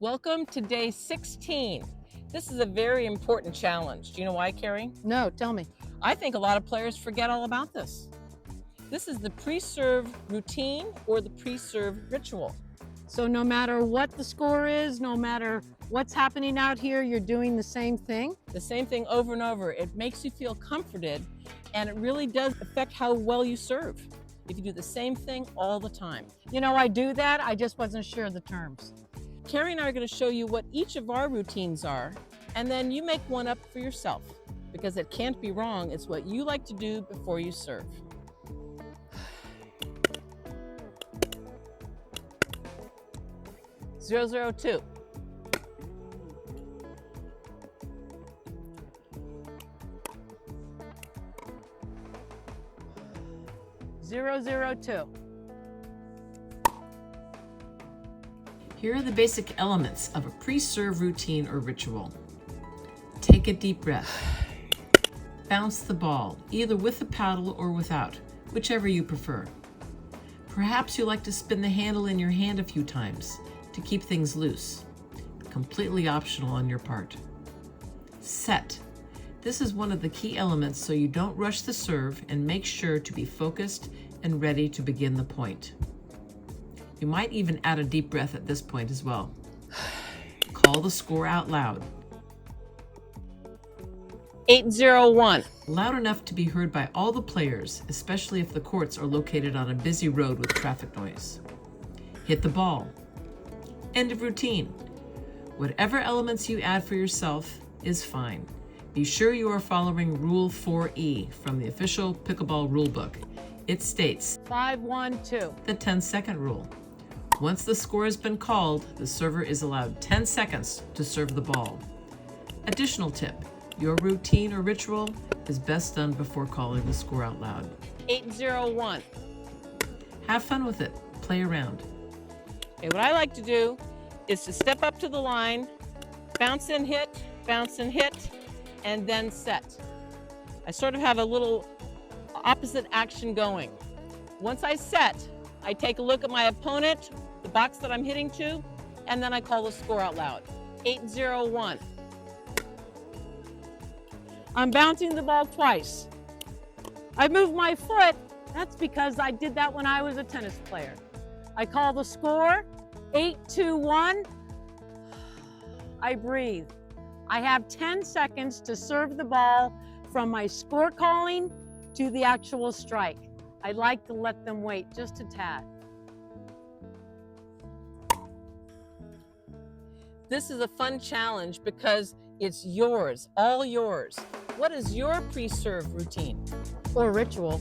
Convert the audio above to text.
Welcome to day 16. This is a very important challenge. Do you know why, Carrie? No, tell me. I think a lot of players forget all about this. This is the pre-serve routine or the pre-serve ritual. So no matter what the score is, no matter what's happening out here, you're doing the same thing? The same thing over and over. It makes you feel comforted, and it really does affect how well you serve if you do the same thing all the time. You know, I do that. I just wasn't sure of the terms. Carrie and I are going to show you what each of our routines are, and then you make one up for yourself, because it can't be wrong. It's what you like to do before you serve. Zero, zero, two. Zero, zero, two. Here are the basic elements of a pre-serve routine or ritual. Take a deep breath. Bounce the ball, either with the paddle or without, whichever you prefer. Perhaps you like to spin the handle in your hand a few times to keep things loose. Completely optional on your part. Set. This is one of the key elements so you don't rush the serve and make sure to be focused and ready to begin the point. You might even add a deep breath at this point as well. Call the score out loud. 801. Loud enough to be heard by all the players, especially if the courts are located on a busy road with traffic noise. Hit the ball. End of routine. Whatever elements you add for yourself is fine. Be sure you are following Rule 4E from the official Pickleball rulebook. It states 5-1-2. the 10-second rule. Once the score has been called, the server is allowed 10 seconds to serve the ball. Additional tip, your routine or ritual is best done before calling the score out loud. 801. Have fun with it. Play around. Okay, what I like to do is to step up to the line, bounce and hit, and then set. I sort of have a little opposite action going. Once I set, I take a look at my opponent, the box that I'm hitting to, and then I call the score out loud. 801. I'm bouncing the ball twice. I moved my foot. That's because I did that when I was a tennis player. I call the score, 8-2-1. I breathe. I have 10 seconds to serve the ball from my score calling to the actual strike. I'd like to let them wait just a tad. This is a fun challenge because it's yours, all yours. What is your pre-serve routine? Or ritual.